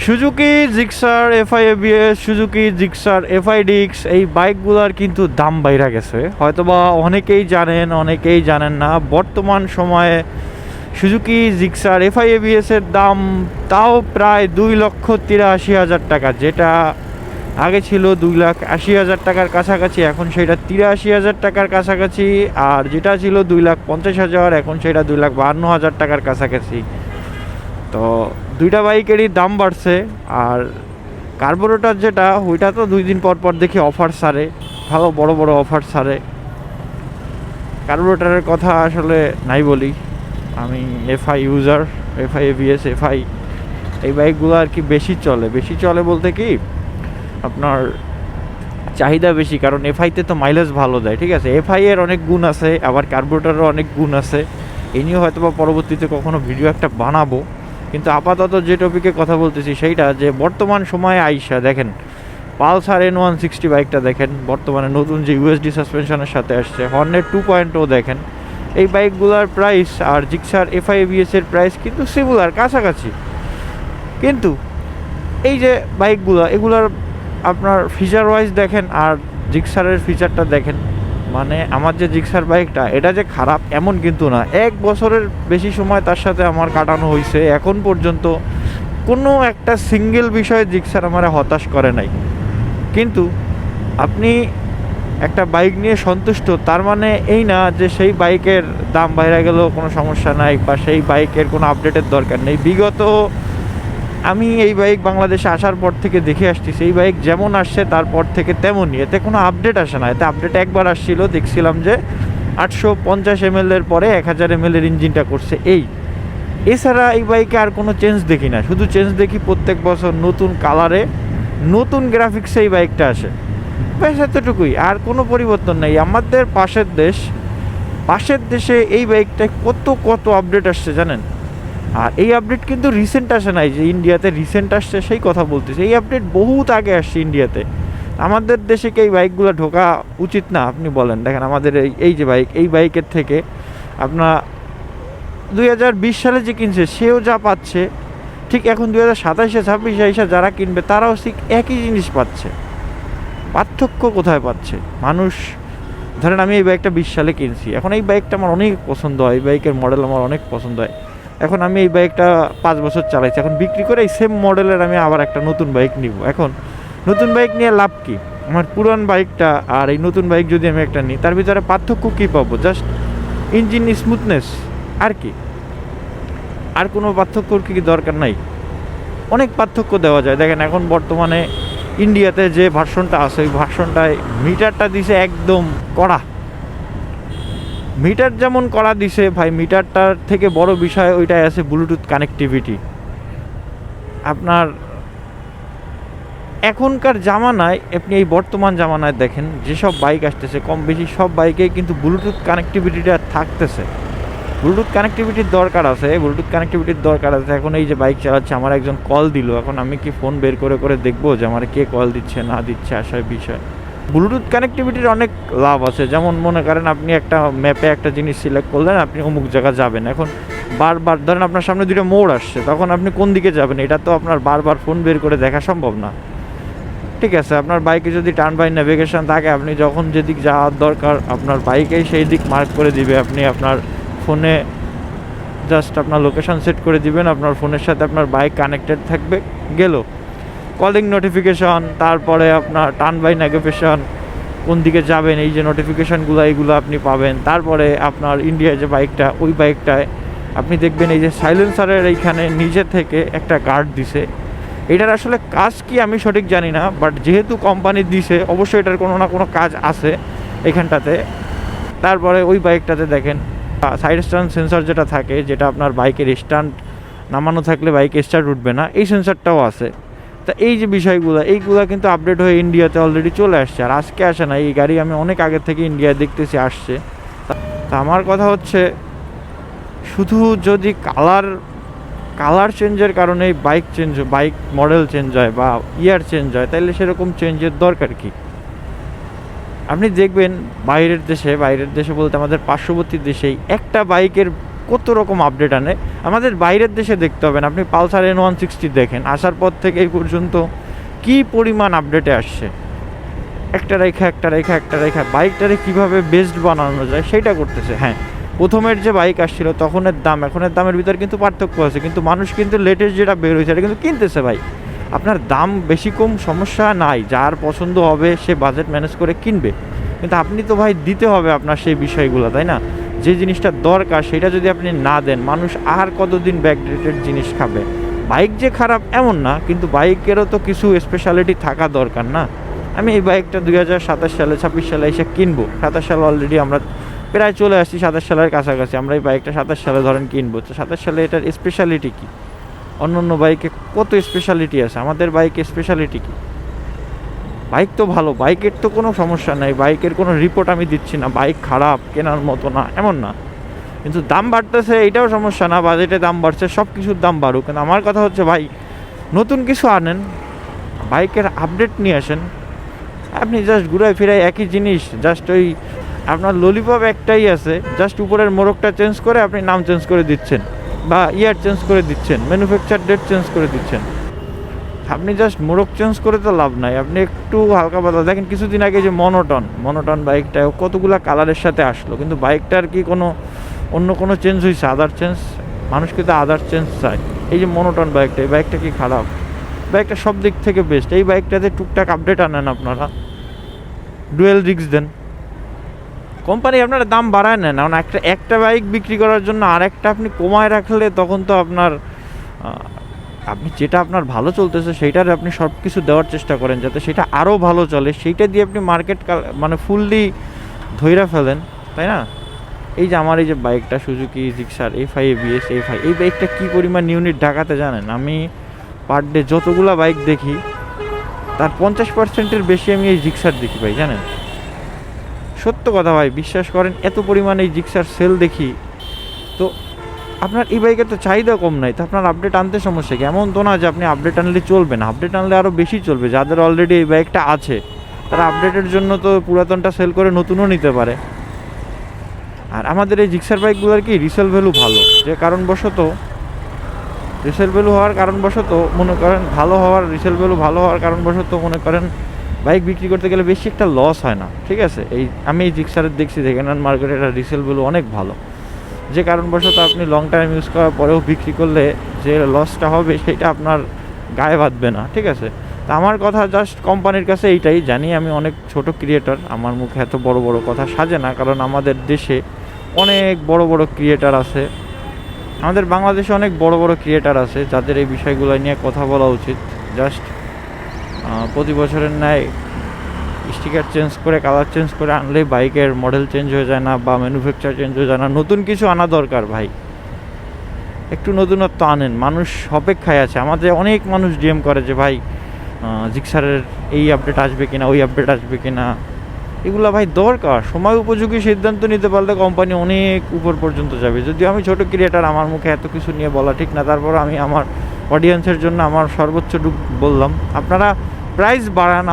Suzuki Gixxer FI ABS, Suzuki Gixxer FI ডিক্স, এই বাইকগুলোর কিন্তু দাম বাইরা গেছে। হয়তোবা অনেকেই জানেন, অনেকেই জানেন না। বর্তমান সময়ে সুজুকি জিক্সার এফআই এবিএসের দাম তাও প্রায় 2,83,000 টাকা, যেটা আগে ছিল 2,80,000 টাকার কাছাকাছি, এখন সেটা 83,000 টাকার কাছাকাছি। আর যেটা ছিল 2,50,000, এখন সেটা 2,52,000 টাকার কাছাকাছি। তো দুইটা বাইকেরই দাম বাড়ছে। আর কার্বোরেটর যেটা, ওইটা তো 2 দিন পর পর দেখি অফার ছাড়ে, ভালো বড় বড় অফার ছাড়ে। কার্বোরেটরের কথা আসলে নাই বলি, আমি FI user, FI ABS, FI এই বাইকগুলো আর কি বেশি চলে। বেশি চলে বলতে কি, আপনার চাহিদা বেশি, কারণ এফআইতে তো মাইলেজ ভালো দেয়। ঠিক আছে, এফআই এর অনেক গুণ আছে, আবার কার্বোরেটরেরও অনেক গুণ আছে। এই নিয়ে হয়তো বা পরবর্তীতে কখনো ভিডিও একটা বানাবো। কিন্তু আপাতত যে টপিকে কথা বলতেছি সেইটা, যে বর্তমান সময়ে আইসা দেখেন পালসার N160 বাইকটা দেখেন, বর্তমানে নতুন যে ইউএসডি সাসপেনশনের সাথে আসছে, হর্নেট 2.0 দেখেন, এই বাইকগুলোর প্রাইস আর জিক্সার এফআই এবিএস এর প্রাইস কিন্তু সিমিলার, কাছাকাছি। কিন্তু এই যে বাইকগুলো, এগুলার আপনার ফিচার ওয়াইজ দেখেন আর জিক্সারের ফিচারটা দেখেন, মানে আমার যে জিক্সার বাইকটা, এটা যে খারাপ এমন কিন্তু না। 1 বছরের বেশি সময় তার সাথে আমার কাটানো হয়েছে, এখন পর্যন্ত কোনো একটা সিঙ্গেল বিষয়ে জিক্সার আমার হতাশ করে নাই। কিন্তু আপনি একটা বাইক নিয়ে সন্তুষ্ট, তার মানে এই না যে সেই বাইকের দাম বাইরে গেলেও কোনো সমস্যা নাই, বা সেই বাইকের কোনো আপডেটের দরকার নেই। বিগত আমি এই বাইক বাংলাদেশে আসার পর থেকে দেখে আসছি, সেই বাইক যেমন আসছে তারপর থেকে তেমনই, এতে কোনো আপডেট আসে না। এতে আপডেট একবার আসছিল, দেখছিলাম যে 850 ml এর পরে 1000 ml এর ইঞ্জিনটা করছে। এছাড়া এই বাইকে আর কোনো চেঞ্জ দেখি না, শুধু চেঞ্জ দেখি প্রত্যেক বছর নতুন কালারে, নতুন গ্রাফিক্সে এই বাইকটা আসে, ব্যাস এতটুকুই, আর কোনো পরিবর্তন নেই। আমাদের পাশের দেশে এই বাইকটায় কত কত আপডেট আসছে জানেন। আর এই আপডেট কিন্তু রিসেন্ট আসে নাই, যে ইন্ডিয়াতে রিসেন্ট আসছে সেই কথা বলতেছি। এই আপডেট বহুত আগে আসছে ইন্ডিয়াতে। আমাদের দেশে কি এই বাইকগুলো ঢোকা উচিত না আপনি বলেন? দেখেন আমাদের এই যে বাইক, এই বাইকের থেকে আপনার 2020 সালে যে কিনছে সেও যা পাচ্ছে, ঠিক এখন 2027-এ 26-এ যারা কিনবে তারাও ঠিক একই জিনিস পাচ্ছে। পার্থক্য কোথায় পাচ্ছে মানুষ? ধরেন আমি এই বাইকটা 20 সালে কিনছি, এখন এই বাইকটা আমার অনেক পছন্দ হয়, এই বাইকের মডেল আমার অনেক পছন্দ হয়। এখন আমি এই বাইকটা 5 বছর চালাইছি, এখন বিক্রি করে এই সেম মডেলের আমি আবার একটা নতুন বাইক নিব। এখন নতুন বাইক নিয়ে লাভ কি? আমার পুরান বাইকটা আর এই নতুন বাইক যদি আমি একটা নিই, তার ভিতরে পার্থক্য কী পাবো? জাস্ট ইঞ্জিন স্মুথনেস, আর কি? আর কোনো পার্থক্যর কি দরকার নাই? অনেক পার্থক্য দেওয়া যায়। দেখেন এখন বর্তমানে ইন্ডিয়াতে যে ভার্সনটা আছে, ওই ভার্সনটায় মিটারটা দিছে একদম কড়া। মিটার যেমন করা দিছে ভাই, মিটারটার থেকে বড় বিষয় ওইটাই আছে ব্লুটুথ কানেক্টিভিটি। আপনার এখনকার জামানায়, আপনি এই বর্তমান জামানায় দেখেন যেসব বাইক আসতেছে, কম বেশি সব বাইকেই কিন্তু ব্লুটুথ কানেক্টিভিটিটা থাকতেছে। ব্লুটুথ কানেক্টিভিটির দরকার আছে, ব্লুটুথ কানেক্টিভিটির দরকার আছে। এখন এই যে বাইক চালাচ্ছে, আমার একজন কল দিল, এখন আমি কি ফোন বের করে করে দেখবো যে আমার কে কল দিচ্ছে না দিচ্ছে, আসার বিষয়। ব্লুটুথ কানেক্টিভিটির অনেক লাভ আছে, যেমন মনে করেন আপনি একটা ম্যাপে একটা জিনিস সিলেক্ট করলেন, আপনি অমুক জায়গা যাবেন। এখন বারবার ধরেন আপনার সামনে দুটো মোড় আসছে, তখন আপনি কোন দিকে যাবেন এটা তো আপনার বারবার ফোন বের করে দেখা সম্ভব না। ঠিক আছে, আপনার বাইকে যদি টার্ন বাই নেভিগেশন থাকে, আপনি যখন যেদিক যাওয়ার দরকার আপনার বাইকেই সেই দিক মার্ক করে দিবে। আপনি আপনার ফোনে জাস্ট আপনার লোকেশন সেট করে দিবেন, আপনার ফোনের সাথে আপনার বাইক কানেক্টেড থাকবে, গেল কলিং নোটিফিকেশন, তারপরে আপনার টার্ন বাই নেভিগেশন, কোন দিকে যাবেন এই যে নোটিফিকেশানগুলো, এইগুলো আপনি পাবেন। তারপরে আপনার ইন্ডিয়ায় যে বাইকটা, ওই বাইকটায় আপনি দেখবেন এই যে সাইলেন্সারের এইখানে নিজে থেকে একটা গার্ড দিছে। এটার আসলে কাজ কি আমি সঠিক জানি না, বাট যেহেতু কোম্পানি দিছে অবশ্যই এটার কোনো না কোনো কাজ আছে এখানটাতে। তারপরে ওই বাইকটাতে দেখেন সাইড স্ট্যান্ড সেন্সর যেটা থাকে, যেটা আপনার বাইকের স্ট্যান্ড নামানো থাকলে বাইকে স্টার্ট উঠবে না, এই সেন্সরটাও আছে। তা এই যে বিষয়গুলো, এইগুলো কিন্তু আপডেট হয়ে ইন্ডিয়াতে অলরেডি চলে আসছে, আর আজকে আসে না। এই গাড়ি আমি অনেক আগে থেকে ইন্ডিয়ায় দেখতেছি আসছে। তা আমার কথা হচ্ছে, শুধু যদি কালার চেঞ্জের কারণে বাইক মডেল চেঞ্জ হয় বা ইয়ার চেঞ্জ হয়, তাহলে সেরকম চেঞ্জের দরকার কি? আপনি দেখবেন বাইরের দেশে বলতে আমাদের পার্শ্ববর্তী দেশেই একটা বাইকের কত রকম আপডেট আনে। আমাদের বাইরের দেশে দেখতে হবে না, আপনি পালসার N160 দেখেন, আসার পর থেকে এই পর্যন্ত কী পরিমাণ আপডেটে আসছে। একটা রেখা বাইকটারে কীভাবে বেস্ট বানানো যায় সেইটা করতেছে। হ্যাঁ, প্রথমের যে বাইক আসছিল তখনের দাম এখনের দামের ভিতরে কিন্তু পার্থক্য আছে, কিন্তু মানুষ কিন্তু লেটেস্ট যেটা বের হয়েছে এটা কিন্তু কিনতেছে ভাই। আপনার দাম বেশি কম সমস্যা নাই, যার পছন্দ হবে সে বাজেট ম্যানেজ করে কিনবে, কিন্তু আপনি তো ভাই দিতে হবে আপনার সেই বিষয়গুলো, তাই না? যে জিনিসটা দরকার সেটা যদি আপনি না দেন, মানুষ আর কতদিন ব্যাকডেটেড জিনিস খাবে? বাইক যে খারাপ এমন না, কিন্তু বাইকেরও তো কিছু স্পেশালিটি থাকা দরকার না? আমি এই বাইকটা 2027 সালে 26 সালে এসে কিনবো, 27 সালে অলরেডি আমরা প্রায় চলে আসছি, 27 সালের কাছাকাছি আমরা এই বাইকটা 27 সালে ধরেন কিনবো। তো 27 সালে এটার স্পেশালিটি কী? অন্য অন্য বাইকে কত স্পেশালিটি আছে, আমাদের বাইকে স্পেশালিটি কী? বাইক তো ভালো, বাইকের তো কোনো সমস্যা নাই, বাইকের কোনো রিপোর্ট আমি দিচ্ছি না বাইক খারাপ কেনার মতো না, এমন না। কিন্তু দাম বাড়তেছে এটাও সমস্যা না, বাজেটে দাম বাড়ছে, সব কিছুর দাম বাড়ুক, কিন্তু আমার কথা হচ্ছে ভাই নতুন কিছু আনেন, বাইকের আপডেট নিয়ে আসেন। আপনি জাস্ট ঘুরায় ফিরায় একই জিনিস, জাস্ট ওই আপনার ললিপপ একটাই আছে, জাস্ট উপরের মোড়কটা চেঞ্জ করে আপনি নাম চেঞ্জ করে দিচ্ছেন বা ইয়ার চেঞ্জ করে দিচ্ছেন, ম্যানুফ্যাকচার ডেট চেঞ্জ করে দিচ্ছেন। আপনি জাস্ট মোড়ক চেঞ্জ করে তো লাভ নাই, আপনি একটু হালকা পাতলা দেখেন। কিছুদিন আগে যে মনোটন বাইকটা কতগুলা কালারের সাথে আসলো, কিন্তু বাইকটার কি কোনো অন্য কোনো চেঞ্জ হয়েছে? আদার চেঞ্জ, মানুষ কিন্তু আদার চেঞ্জ চায়। এই যে মনোটন বাইকটা, এই বাইকটা কি খারাপ? বাইকটা সব দিক থেকে বেস্ট। এই বাইকটাতে টুকটাক আপডেট আনেন, আপনারা ডুয়েল রিক্স দেন, কোম্পানি আপনারা দাম বাড়ায় নেন। এখন একটা বাইক বিক্রি করার জন্য আর একটা আপনি কমায় রাখলে তখন তো আপনার আপনি যেটা আপনার ভালো চলতেছে সেইটার আপনি সব কিছু দেওয়ার চেষ্টা করেন যাতে সেটা আরও ভালো চলে, সেইটা দিয়ে আপনি মার্কেট মানে ফুললি ধইরা ফেলেন, তাই না? এই যে আমার এই যে বাইকটা সুজুকি জিক্সার FI ABS এই বাইকটা কী পরিমাণ ইউনিট ঢাকাতে জানেন? আমি পার ডে যতগুলা বাইক দেখি তার 50%-এর বেশি আমি এই জিক্সার দেখি ভাই, জানেন? সত্য কথা ভাই, বিশ্বাস করেন, এত পরিমাণ এই জিক্সার সেল দেখি। তো আপনার এই বাইকের তো চাহিদা কম নাই, তো আপনার আপডেট আনতে সমস্যা কি? এমন তো না যে আপনি আপডেট আনলে চলবে না, আপডেট আনলে আরও বেশি চলবে। যাদের অলরেডি এই বাইকটা আছে তারা আপডেটের জন্য তো পুরাতনটা সেল করে নতুনও নিতে পারে। আর আমাদের এই জিক্সার বাইকগুলোর কি রিসেল ভ্যালু ভালো, যে কারণবশত রিসেল ভ্যালু হওয়ার কারণবশত মনে করেন রিসেল ভ্যালু ভালো হওয়ার কারণবশত মনে করেন বাইক বিক্রি করতে গেলে বেশি একটা লস হয় না, ঠিক আছে? আমি এই জিক্সারের দেখছি সেকেন্ড হ্যান্ড মার্কেটে এটা রিসেল ভ্যালু অনেক ভালো, যে কারণবশত আপনি লং টাইম ইউজ করার পরেও বিক্রি করলে যে লসটা হবে সেটা আপনার গায়ে বাঁধবে না, ঠিক আছে? তা আমার কথা জাস্ট কোম্পানির কাছে এইটাই, জানি আমি অনেক ছোট ক্রিয়েটর, আমার মুখে এত বড় বড় কথা সাজে না, কারণ আমাদের দেশে অনেক বড় বড় ক্রিয়েটার আছে, আমাদের বাংলাদেশে অনেক বড় বড় ক্রিয়েটার আছে যাদের এই বিষয়গুলো নিয়ে কথা বলা উচিত। জাস্ট প্রতি বছরের ন্যায় স্টিকার চেঞ্জ করে কালার চেঞ্জ করে আনলেই বাইকের মডেল চেঞ্জ হয়ে যায় না বা ম্যানুফ্যাকচার চেঞ্জ হয়ে যায় না, নতুন কিছু আনা দরকার ভাই। একটু নতুনত্ব আনেন, মানুষ অপেক্ষায় আছে। আমাদের অনেক মানুষ ডিএম করে যে ভাই জিক্সারের এই আপডেট আসবে কিনা, ওই আপডেট আসবে কিনা, এগুলো ভাই দরকার। সময় উপযোগী সিদ্ধান্ত নিতে পারলে কোম্পানি অনেক উপর পর্যন্ত যাবে। যদিও আমি ছোটো ক্রিয়েটার, আমার মুখে এত কিছু নিয়ে বলা ঠিক না, তারপর আমি আমার অডিয়েন্সের জন্য আমার সর্বোচ্চটুকু বললাম। আপনারা প্রাইস বাড়ান,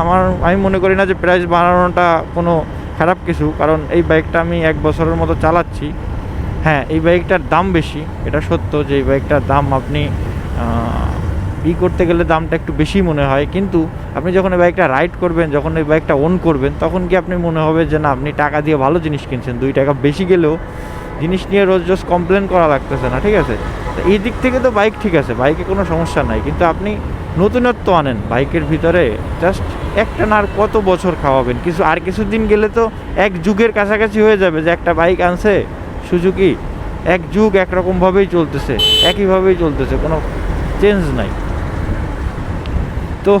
আমি মনে করি না যে প্রাইস বাড়ানোটা কোনো খারাপ কিছু, কারণ এই বাইকটা আমি 1 বছরের মতো চালাচ্ছি। হ্যাঁ, এই বাইকটার দাম বেশি, এটা সত্য যে এই বাইকটার দাম আপনি করতে গেলে দামটা একটু বেশি মনে হয়, কিন্তু আপনি যখন এই বাইকটা রাইড করবেন, যখন এই বাইকটা ওন করবেন, তখন কি আপনি মনে হবে যে না আপনি টাকা দিয়ে ভালো জিনিস কিনছেন, 2 টাকা বেশি গেলেও জিনিস নিয়ে রোজ কমপ্লেন করা লাগতেছে না, ঠিক আছে? তো এই দিক থেকে তো বাইক ঠিক আছে, বাইকে কোনো সমস্যা নাই, কিন্তু আপনি নতুনত্ব আনেন বাইকের ভিতরে। জাস্ট একটা না আর কত বছর খাওয়াবেন? কিছুদিন গেলে তো এক যুগের কাছাকাছি হয়ে যাবে যে একটা বাইক আনছে সুজুকি, এক যুগ একরকমভাবেই চলতেছে, একইভাবেই চলতেছে, কোনো চেঞ্জ নাই। তো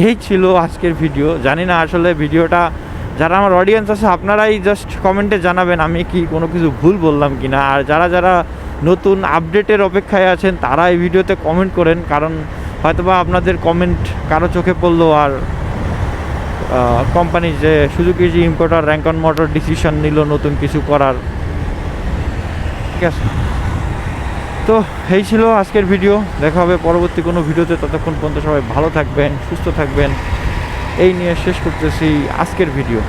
এই ছিল আজকের ভিডিও। জানি না আসলে ভিডিওটা যারা আমার অডিয়েন্স আছে আপনারাই জাস্ট কমেন্টে জানাবেন আমি কি কোনো কিছু ভুল বললাম কি না। আর যারা নতুন আপডেটের অপেক্ষায় আছেন তারা এই ভিডিওতে কমেন্ট করেন, কারণ হয়তোবা আপনাদের কমেন্ট কারো চোখে পড়লো আর কোম্পানি যে সুজুকি যে ইম্পোর্টার র্যাঙ্কন মোটর ডিসিশন নিল নতুন কিছু করার, ঠিক আছে? তো এই ছিল আজকের ভিডিও, দেখা হবে পরবর্তী কোনো ভিডিওতে। ততক্ষণ পর্যন্ত সবাই ভালো থাকবেন, সুস্থ থাকবেন, এই নিয়ে শেষ করতেছি আজকের ভিডিও।